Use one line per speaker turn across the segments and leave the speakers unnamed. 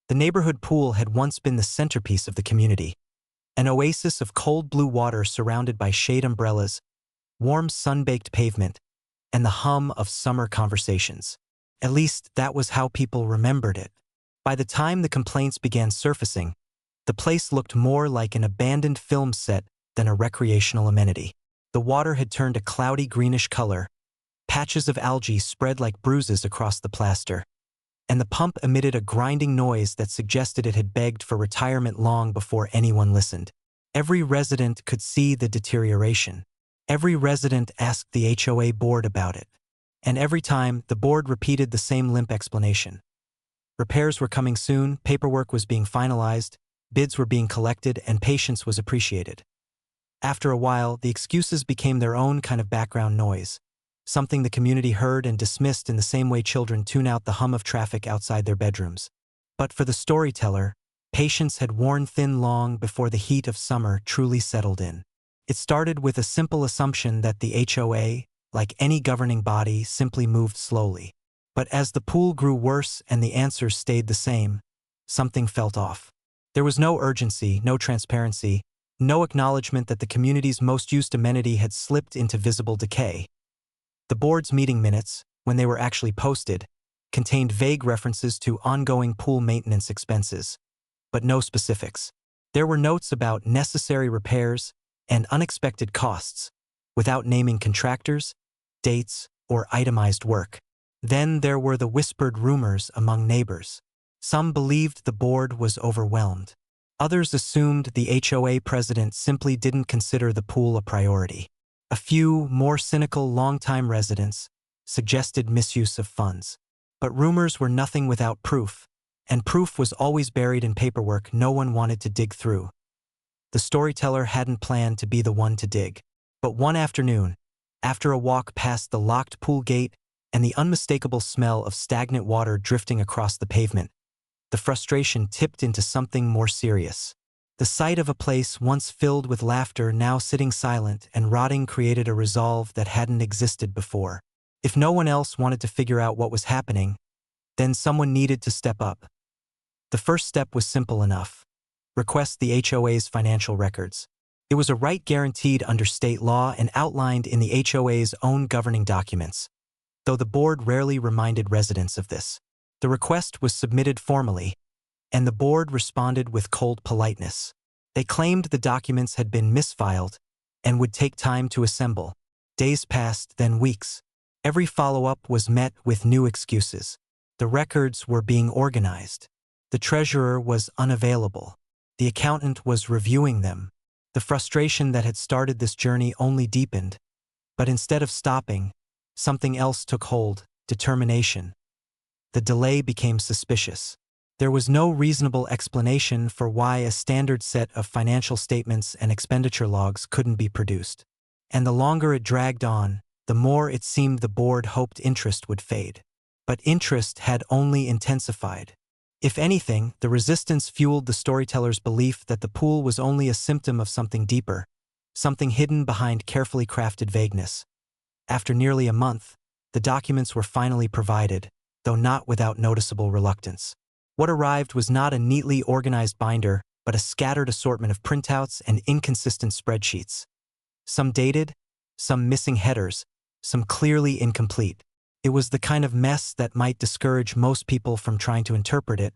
The neighborhood pool had once been the centerpiece of the community, an oasis of cold blue water surrounded by shade umbrellas, warm sun-baked pavement, and the hum of summer conversations. At least that was how people remembered it. By the time the complaints began surfacing, the place looked more like an abandoned film set than a recreational amenity. The water had turned a cloudy greenish color, patches of algae spread like bruises across the plaster, and the pump emitted a grinding noise that suggested it had begged for retirement long before anyone listened. Every resident could see the deterioration. Every resident asked the HOA board about it, and every time the board repeated the same limp explanation. Repairs were coming soon, paperwork was being finalized, bids were being collected, and patience was appreciated. After a while, the excuses became their own kind of background noise, something the community heard and dismissed in the same way children tune out the hum of traffic outside their bedrooms. But for the storyteller, patience had worn thin long before the heat of summer truly settled in. It started with a simple assumption that the HOA, like any governing body, simply moved slowly. But as the pool grew worse and the answers stayed the same, something felt off. There was no urgency, no transparency, no acknowledgement that the community's most used amenity had slipped into visible decay. The board's meeting minutes, when they were actually posted, contained vague references to ongoing pool maintenance expenses, but no specifics. There were notes about necessary repairs and unexpected costs, without naming contractors, dates, or itemized work. Then there were the whispered rumors among neighbors. Some believed the board was overwhelmed. Others assumed the HOA president simply didn't consider the pool a priority. A few, more cynical longtime residents suggested misuse of funds. But rumors were nothing without proof, and proof was always buried in paperwork no one wanted to dig through. The storyteller hadn't planned to be the one to dig. But one afternoon, after a walk past the locked pool gate and the unmistakable smell of stagnant water drifting across the pavement, the frustration tipped into something more serious. The sight of a place once filled with laughter now sitting silent and rotting created a resolve that hadn't existed before. If no one else wanted to figure out what was happening, then someone needed to step up. The first step was simple enough: request the HOA's financial records. It was a right guaranteed under state law and outlined in the HOA's own governing documents, though the board rarely reminded residents of this. The request was submitted formally, and the board responded with cold politeness. They claimed the documents had been misfiled and would take time to assemble. Days passed, then weeks. Every follow-up was met with new excuses. The records were being organized. The treasurer was unavailable. The accountant was reviewing them. The frustration that had started this journey only deepened, but instead of stopping, something else took hold: determination. The delay became suspicious. There was no reasonable explanation for why a standard set of financial statements and expenditure logs couldn't be produced. And the longer it dragged on, the more it seemed the board hoped interest would fade. But interest had only intensified. If anything, the resistance fueled the storyteller's belief that the pool was only a symptom of something deeper, something hidden behind carefully crafted vagueness. After nearly a month, the documents were finally provided, though not without noticeable reluctance. What arrived was not a neatly organized binder, but a scattered assortment of printouts and inconsistent spreadsheets. Some dated, some missing headers, some clearly incomplete. It was the kind of mess that might discourage most people from trying to interpret it,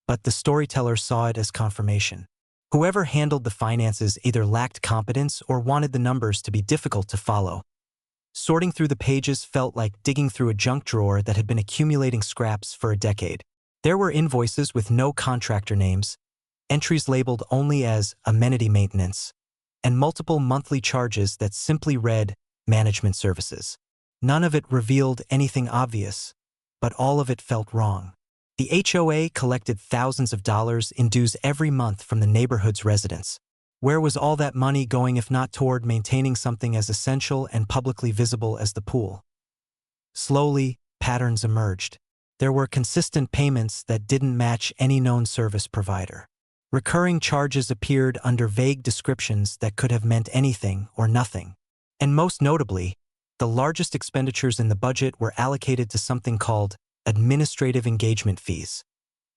but the storyteller saw it as confirmation. Whoever handled the finances either lacked competence or wanted the numbers to be difficult to follow. Sorting through the pages felt like digging through a junk drawer that had been accumulating scraps for a decade. There were invoices with no contractor names, entries labeled only as amenity maintenance, and multiple monthly charges that simply read management services. None of it revealed anything obvious, but all of it felt wrong. The HOA collected thousands of dollars in dues every month from the neighborhood's residents. Where was all that money going if not toward maintaining something as essential and publicly visible as the pool? Slowly, patterns emerged. There were consistent payments that didn't match any known service provider. Recurring charges appeared under vague descriptions that could have meant anything or nothing. And most notably, the largest expenditures in the budget were allocated to something called administrative engagement fees.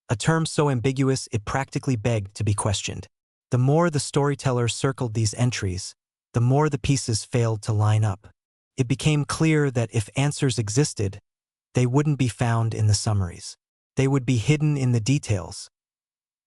a term so ambiguous it practically begged to be questioned. The more the storyteller circled these entries, the more the pieces failed to line up. It became clear that if answers existed, they wouldn't be found in the summaries. They would be hidden in the details.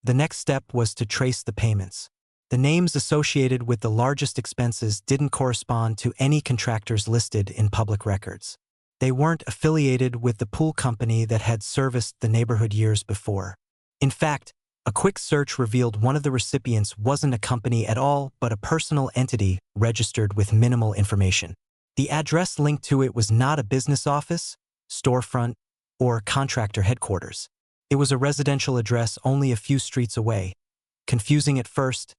The next step was to trace the payments. The names associated with the largest expenses didn't correspond to any contractors listed in public records. They weren't affiliated with the pool company that had serviced the neighborhood years before. In fact, a quick search revealed one of the recipients wasn't a company at all, but a personal entity registered with minimal information. The address linked to it was not a business office, storefront, or contractor headquarters. It was a residential address only a few streets away, confusing at first,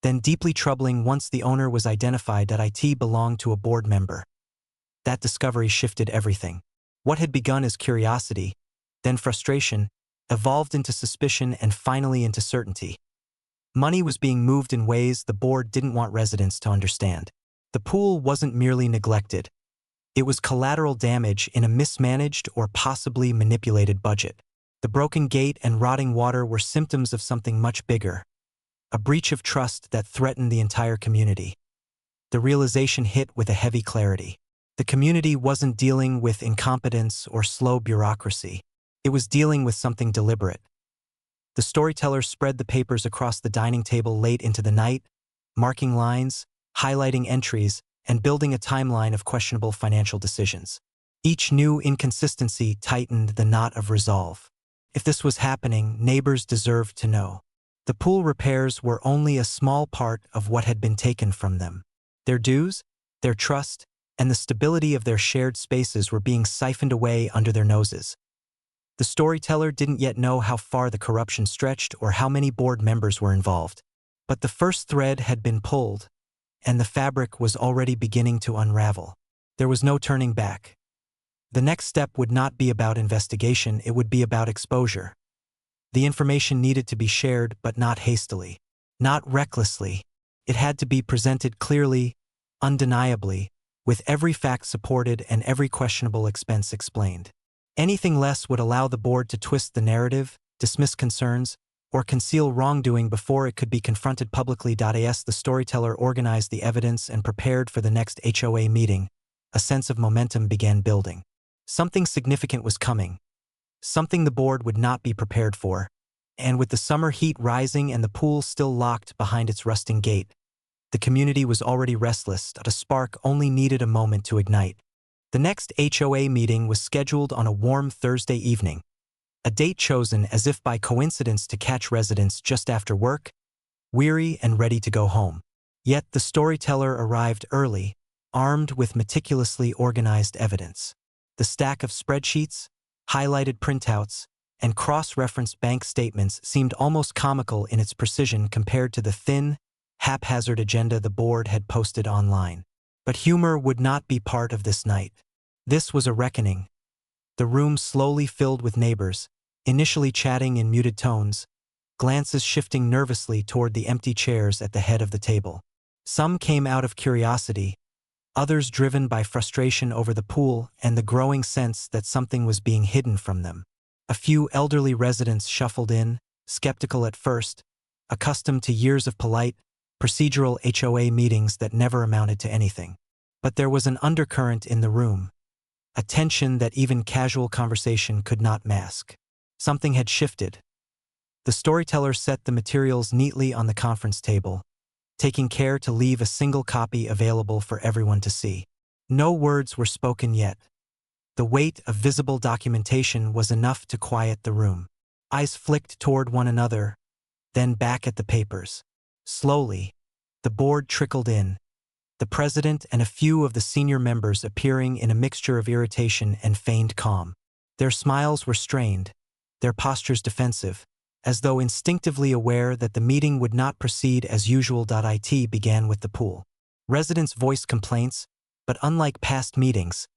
then deeply troubling once the owner was identified that it belonged to a board member. That discovery shifted everything. What had begun as curiosity, then frustration, evolved into suspicion and finally into certainty. Money was being moved in ways the board didn't want residents to understand. The pool wasn't merely neglected. It was collateral damage in a mismanaged or possibly manipulated budget. The broken gate and rotting water were symptoms of something much bigger, a breach of trust that threatened the entire community. The realization hit with a heavy clarity. The community wasn't dealing with incompetence or slow bureaucracy. It was dealing with something deliberate. The storyteller spread the papers across the dining table late into the night, marking lines, highlighting entries, and building a timeline of questionable financial decisions. Each new inconsistency tightened the knot of resolve. If this was happening, neighbors deserved to know. The pool repairs were only a small part of what had been taken from them. Their dues, their trust, and the stability of their shared spaces were being siphoned away under their noses. The storyteller didn't yet know how far the corruption stretched or how many board members were involved. But the first thread had been pulled, and the fabric was already beginning to unravel. There was no turning back. The next step would not be about investigation, it would be about exposure. The information needed to be shared, but not hastily, not recklessly. It had to be presented clearly, undeniably, with every fact supported and every questionable expense explained. Anything less would allow the board to twist the narrative, dismiss concerns, or conceal wrongdoing before it could be confronted publicly. As the storyteller organized the evidence and prepared for the next HOA meeting, a sense of momentum began building. Something significant was coming. Something the board would not be prepared for. And with the summer heat rising and the pool still locked behind its rusting gate, the community was already restless. A spark only needed a moment to ignite. The next HOA meeting was scheduled on a warm Thursday evening, a date chosen as if by coincidence to catch residents just after work, weary and ready to go home. Yet the storyteller arrived early, armed with meticulously organized evidence. The stack of spreadsheets, highlighted printouts, and cross-referenced bank statements seemed almost comical in its precision compared to the thin, haphazard agenda the board had posted online. But humor would not be part of this night. This was a reckoning. The room slowly filled with neighbors, initially chatting in muted tones, glances shifting nervously toward the empty chairs at the head of the table. Some came out of curiosity, others driven by frustration over the pool and the growing sense that something was being hidden from them. A few elderly residents shuffled in, skeptical at first, accustomed to years of polite, procedural HOA meetings that never amounted to anything. But there was an undercurrent in the room, a tension that even casual conversation could not mask. Something had shifted. The storyteller set the materials neatly on the conference table, taking care to leave a single copy available for everyone to see. No words were spoken yet. The weight of visible documentation was enough to quiet the room. Eyes flicked toward one another, then back at the papers. Slowly, the board trickled in, the president and a few of the senior members appearing in a mixture of irritation and feigned calm. Their smiles were strained, their postures defensive, as though instinctively aware that the meeting would not proceed as usual. It began with the pool. Residents voiced complaints, but unlike past meetings,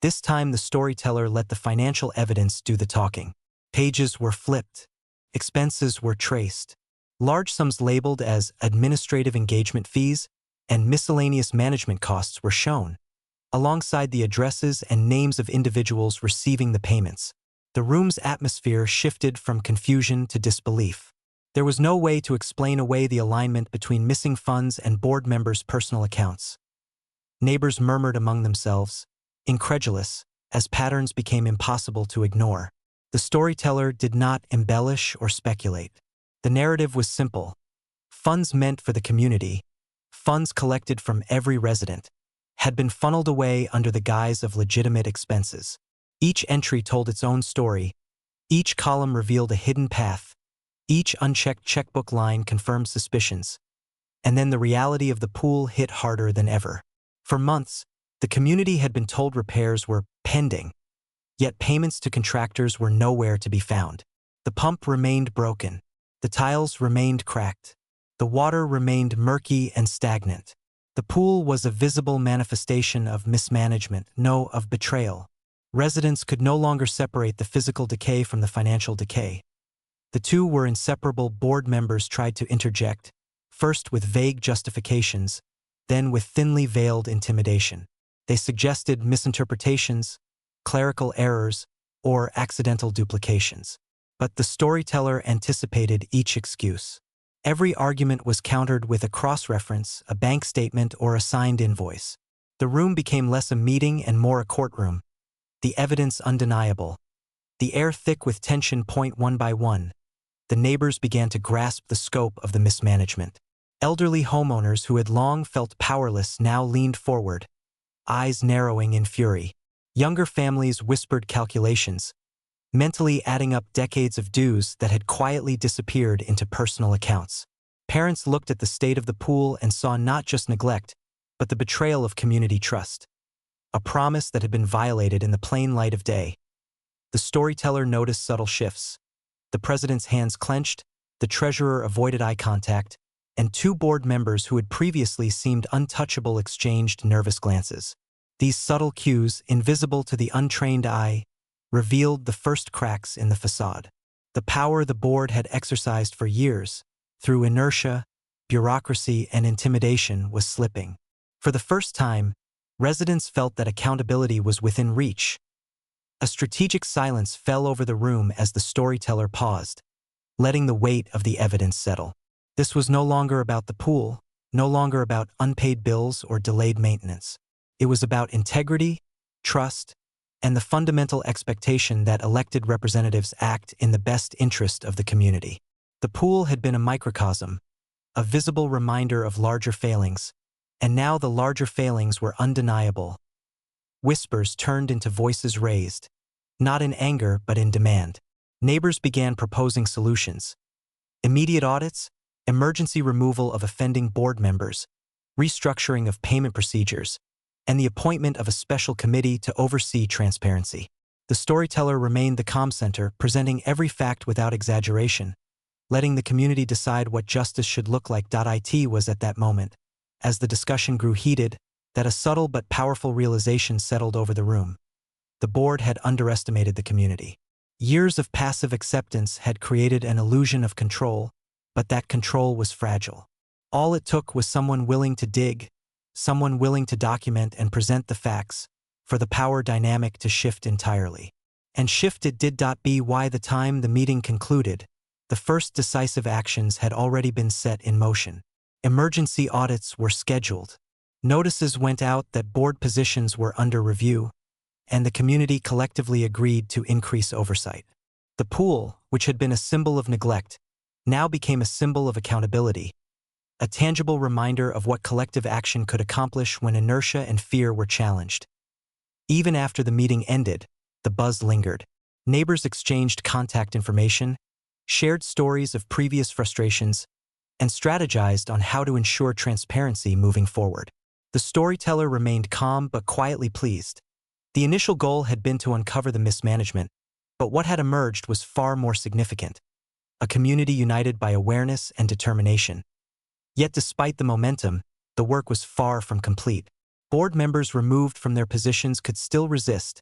this time the storyteller let the financial evidence do the talking. Pages were flipped, expenses were traced. Large sums labeled as administrative engagement fees and miscellaneous management costs were shown, alongside the addresses and names of individuals receiving the payments. The room's atmosphere shifted from confusion to disbelief. There was no way to explain away the alignment between missing funds and board members' personal accounts. Neighbors murmured among themselves, incredulous, as patterns became impossible to ignore. The storyteller did not embellish or speculate. The narrative was simple. Funds meant for the community, funds collected from every resident, had been funneled away under the guise of legitimate expenses. Each entry told its own story. Each column revealed a hidden path. Each unchecked checkbook line confirmed suspicions. And then the reality of the pool hit harder than ever. For months, the community had been told repairs were pending, yet payments to contractors were nowhere to be found. The pump remained broken. The tiles remained cracked. The water remained murky and stagnant. The pool was a visible manifestation of mismanagement, no, of betrayal. Residents could no longer separate the physical decay from the financial decay. The two were inseparable. Board members tried to interject, first with vague justifications, then with thinly veiled intimidation. They suggested misinterpretations, clerical errors, or accidental duplications. But the storyteller anticipated each excuse. Every argument was countered with a cross-reference, a bank statement, or a signed invoice. The room became less a meeting and more a courtroom. The evidence undeniable. The air thick with tension. One by one, the neighbors began to grasp the scope of the mismanagement. Elderly homeowners who had long felt powerless now leaned forward, eyes narrowing in fury. Younger families whispered calculations, mentally adding up decades of dues that had quietly disappeared into personal accounts. Parents looked at the state of the pool and saw not just neglect, but the betrayal of community trust. A promise that had been violated in the plain light of day. The storyteller noticed subtle shifts. The president's hands clenched, the treasurer avoided eye contact, and two board members who had previously seemed untouchable exchanged nervous glances. These subtle cues, invisible to the untrained eye, revealed the first cracks in the facade. The power the board had exercised for years, through inertia, bureaucracy, and intimidation, was slipping. For the first time, residents felt that accountability was within reach. A strategic silence fell over the room as the storyteller paused, letting the weight of the evidence settle. This was no longer about the pool, no longer about unpaid bills or delayed maintenance. It was about integrity, trust, and the fundamental expectation that elected representatives act in the best interest of the community. The pool had been a microcosm, a visible reminder of larger failings, and now the larger failings were undeniable. Whispers turned into voices raised, not in anger but in demand. Neighbors began proposing solutions. Immediate audits, emergency removal of offending board members, restructuring of payment procedures, and the appointment of a special committee to oversee transparency. The storyteller remained the comm center, presenting every fact without exaggeration, letting the community decide what justice should look like. It was at that moment, as the discussion grew heated, that a subtle but powerful realization settled over the room. The board had underestimated the community. Years of passive acceptance had created an illusion of control, but that control was fragile. All it took was someone willing to dig, someone willing to document and present the facts, for the power dynamic to shift entirely. And shift it did. By the time the meeting concluded, the first decisive actions had already been set in motion. Emergency audits were scheduled. Notices went out that board positions were under review, and the community collectively agreed to increase oversight. The pool, which had been a symbol of neglect, now became a symbol of accountability, a tangible reminder of what collective action could accomplish when inertia and fear were challenged. Even after the meeting ended, the buzz lingered. Neighbors exchanged contact information, shared stories of previous frustrations, and strategized on how to ensure transparency moving forward. The storyteller remained calm but quietly pleased. The initial goal had been to uncover the mismanagement, but what had emerged was far more significant. A community united by awareness and determination. Yet despite the momentum, the work was far from complete. Board members removed from their positions could still resist.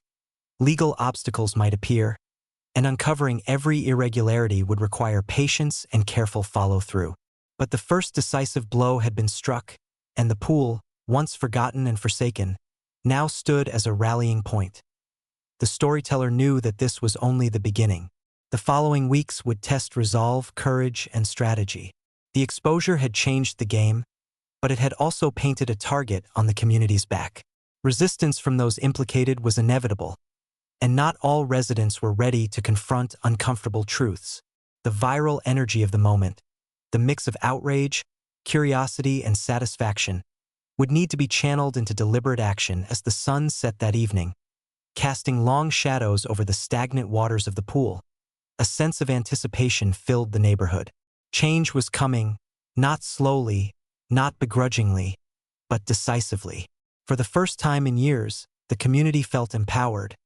Legal obstacles might appear, and uncovering every irregularity would require patience and careful follow-through. But the first decisive blow had been struck, and the pool, once forgotten and forsaken, now stood as a rallying point. the storyteller knew that this was only the beginning. The following weeks would test resolve, courage, and strategy. The exposure had changed the game, but it had also painted a target on the community's back. Resistance from those implicated was inevitable, and not all residents were ready to confront uncomfortable truths. The viral energy of the moment, the mix of outrage, curiosity, and satisfaction, would need to be channeled into deliberate action as the sun set that evening, casting long shadows over the stagnant waters of the pool. A sense of anticipation filled the neighborhood. Change was coming, not slowly, not begrudgingly, but decisively. For the first time in years, the community felt empowered,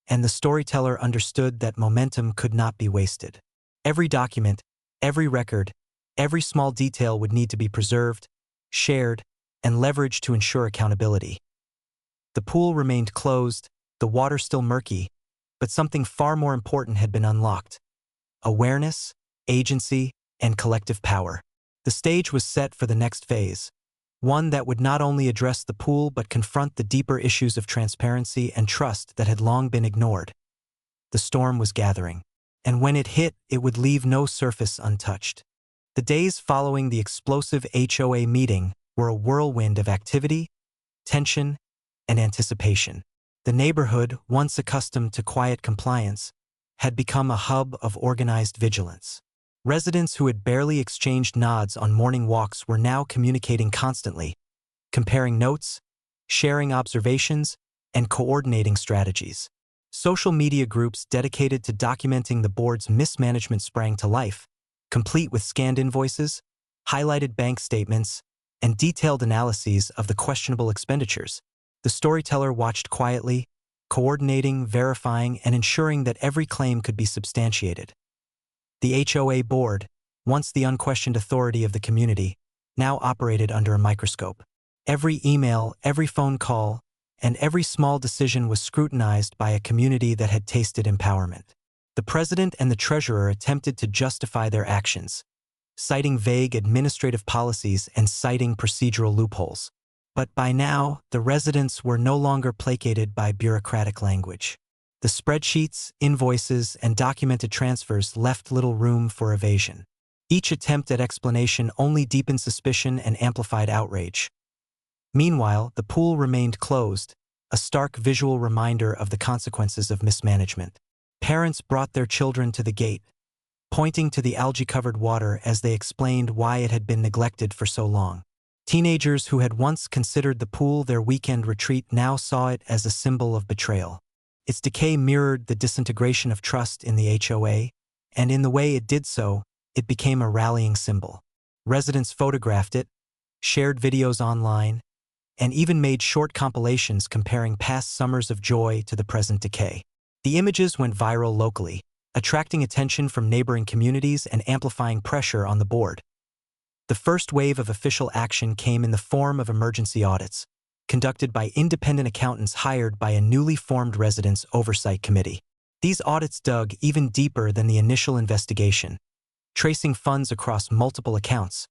and the storyteller understood that momentum could not be wasted. Every document, every record, every small detail would need to be preserved, shared, and leveraged to ensure accountability. The pool remained closed, the water still murky, but something far more important had been unlocked: awareness, agency, and collective power. The stage was set for the next phase, one that would not only address the pool but confront the deeper issues of transparency and trust that had long been ignored. The storm was gathering, and when it hit, it would leave no surface untouched. The days following the explosive HOA meeting were a whirlwind of activity, tension, and anticipation. The neighborhood, once accustomed to quiet compliance, had become a hub of organized vigilance. Residents who had barely exchanged nods on morning walks were now communicating constantly, comparing notes, sharing observations, and coordinating strategies. Social media groups dedicated to documenting the board's mismanagement sprang to life, complete with scanned invoices, highlighted bank statements, and detailed analyses of the questionable expenditures. The storyteller watched quietly, coordinating, verifying, and ensuring that every claim could be substantiated. The HOA board, once the unquestioned authority of the community, now operated under a microscope. Every email, every phone call, and every small decision was scrutinized by a community that had tasted empowerment. The president and the treasurer attempted to justify their actions, citing vague administrative policies and citing procedural loopholes. But by now, the residents were no longer placated by bureaucratic language. The spreadsheets, invoices, and documented transfers left little room for evasion. Each attempt at explanation only deepened suspicion and amplified outrage. Meanwhile, the pool remained closed, a stark visual reminder of the consequences of mismanagement. Parents brought their children to the gate, pointing to the algae-covered water as they explained why it had been neglected for so long. Teenagers who had once considered the pool their weekend retreat now saw it as a symbol of betrayal. Its decay mirrored the disintegration of trust in the HOA, and in the way it did so, it became a rallying symbol. Residents photographed it, shared videos online, and even made short compilations comparing past summers of joy to the present decay. The images went viral locally, attracting attention from neighboring communities and amplifying pressure on the board. The first wave of official action came in the form of emergency audits, conducted by independent accountants hired by a newly formed residents' oversight committee. These audits dug even deeper than the initial investigation, tracing funds across multiple accounts,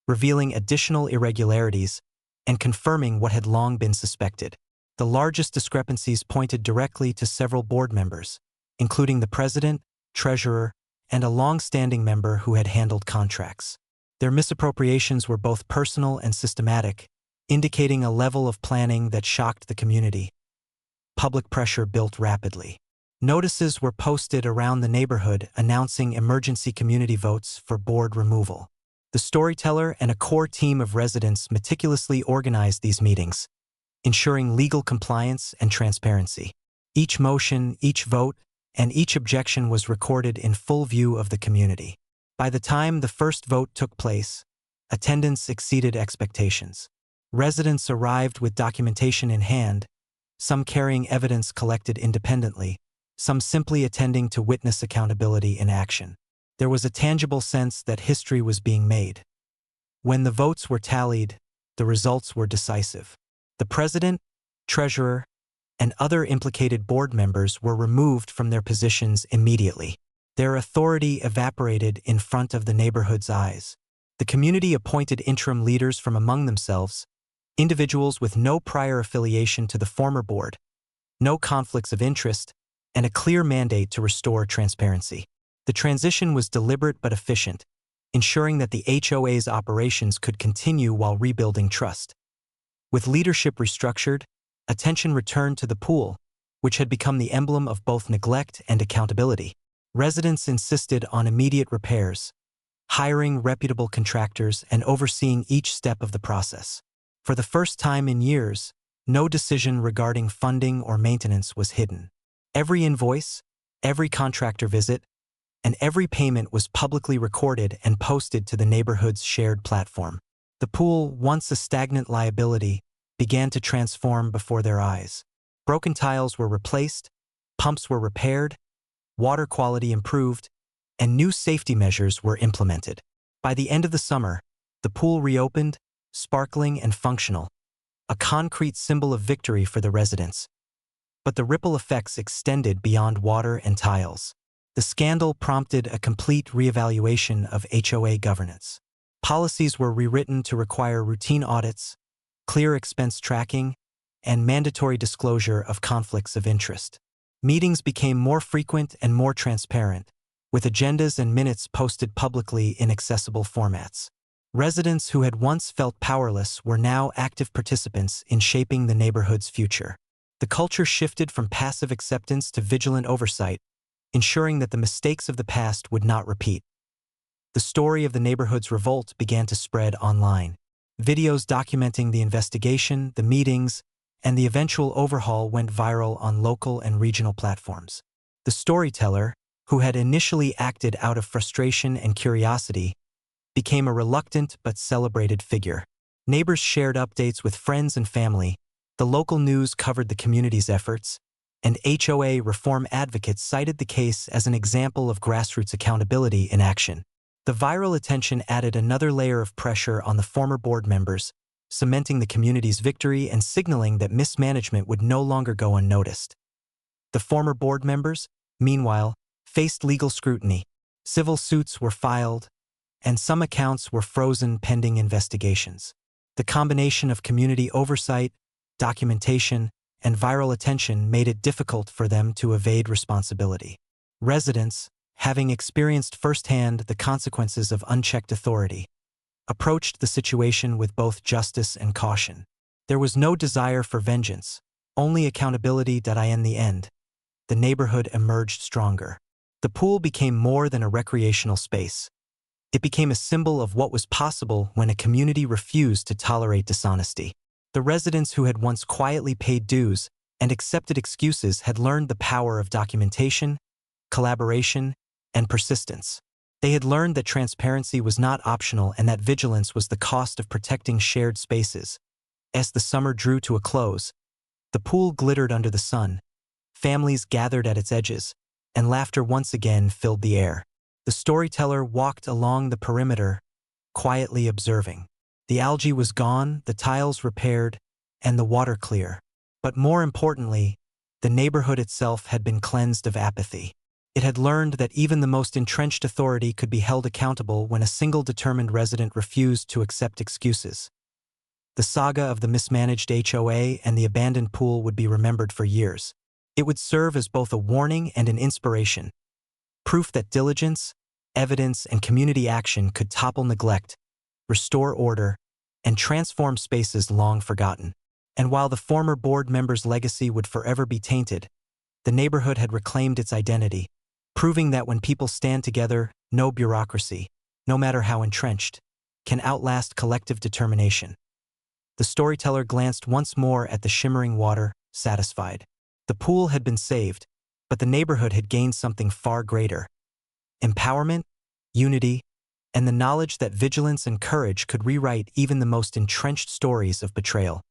revealing additional irregularities, and confirming what had long been suspected. The largest discrepancies pointed directly to several board members, including the president, treasurer, and a long-standing member who had handled contracts. Their misappropriations were both personal and systematic, indicating a level of planning that shocked the community. Public pressure built rapidly. Notices were posted around the neighborhood announcing emergency community votes for board removal. The storyteller and a core team of residents meticulously organized these meetings, ensuring legal compliance and transparency. Each motion, each vote, and each objection was recorded in full view of the community. By the time the first vote took place, attendance exceeded expectations. Residents arrived with documentation in hand, some carrying evidence collected independently, some simply attending to witness accountability in action. There was a tangible sense that history was being made. When the votes were tallied, the results were decisive. The president, treasurer, and other implicated board members were removed from their positions immediately. Their authority evaporated in front of the neighborhood's eyes. The community appointed interim leaders from among themselves, individuals with no prior affiliation to the former board, no conflicts of interest, and a clear mandate to restore transparency. The transition was deliberate but efficient, ensuring that the HOA's operations could continue while rebuilding trust. With leadership restructured, attention returned to the pool, which had become the emblem of both neglect and accountability. Residents insisted on immediate repairs, hiring reputable contractors and overseeing each step of the process. For the first time in years, no decision regarding funding or maintenance was hidden. Every invoice, every contractor visit, and every payment was publicly recorded and posted to the neighborhood's shared platform. The pool, once a stagnant liability, began to transform before their eyes. Broken tiles were replaced, pumps were repaired, water quality improved, and new safety measures were implemented. By the end of the summer, the pool reopened, sparkling and functional, a concrete symbol of victory for the residents. But the ripple effects extended beyond water and tiles. The scandal prompted a complete reevaluation of HOA governance. Policies were rewritten to require routine audits, clear expense tracking, and mandatory disclosure of conflicts of interest. Meetings became more frequent and more transparent, with agendas and minutes posted publicly in accessible formats. Residents who had once felt powerless were now active participants in shaping the neighborhood's future. The culture shifted from passive acceptance to vigilant oversight, ensuring that the mistakes of the past would not repeat. The story of the neighborhood's revolt began to spread online. Videos documenting the investigation, the meetings, and the eventual overhaul went viral on local and regional platforms. The storyteller, who had initially acted out of frustration and curiosity, became a reluctant but celebrated figure. Neighbors shared updates with friends and family, the local news covered the community's efforts, and HOA reform advocates cited the case as an example of grassroots accountability in action. The viral attention added another layer of pressure on the former board members, cementing the community's victory and signaling that mismanagement would no longer go unnoticed. The former board members, meanwhile, faced legal scrutiny. Civil suits were filed, and some accounts were frozen pending investigations. The combination of community oversight, documentation, and viral attention made it difficult for them to evade responsibility. Residents, having experienced firsthand the consequences of unchecked authority, approached the situation with both justice and caution. There was no desire for vengeance, only accountability. In the end, the neighborhood emerged stronger. The pool became more than a recreational space. It became a symbol of what was possible when a community refused to tolerate dishonesty. The residents who had once quietly paid dues and accepted excuses had learned the power of documentation, collaboration, and persistence. They had learned that transparency was not optional and that vigilance was the cost of protecting shared spaces. As the summer drew to a close, the pool glittered under the sun, families gathered at its edges, and laughter once again filled the air. The storyteller walked along the perimeter, quietly observing. The algae was gone, the tiles repaired, and the water clear. But more importantly, the neighborhood itself had been cleansed of apathy. It had learned that even the most entrenched authority could be held accountable when a single determined resident refused to accept excuses. The saga of the mismanaged HOA and the abandoned pool would be remembered for years. It would serve as both a warning and an inspiration, proof that diligence, evidence, and community action could topple neglect, restore order, and transform spaces long forgotten. And while the former board member's legacy would forever be tainted, the neighborhood had reclaimed its identity, proving that when people stand together, no bureaucracy, no matter how entrenched, can outlast collective determination. The storyteller glanced once more at the shimmering water, satisfied. The pool had been saved, but the neighborhood had gained something far greater: empowerment, unity, and the knowledge that vigilance and courage could rewrite even the most entrenched stories of betrayal.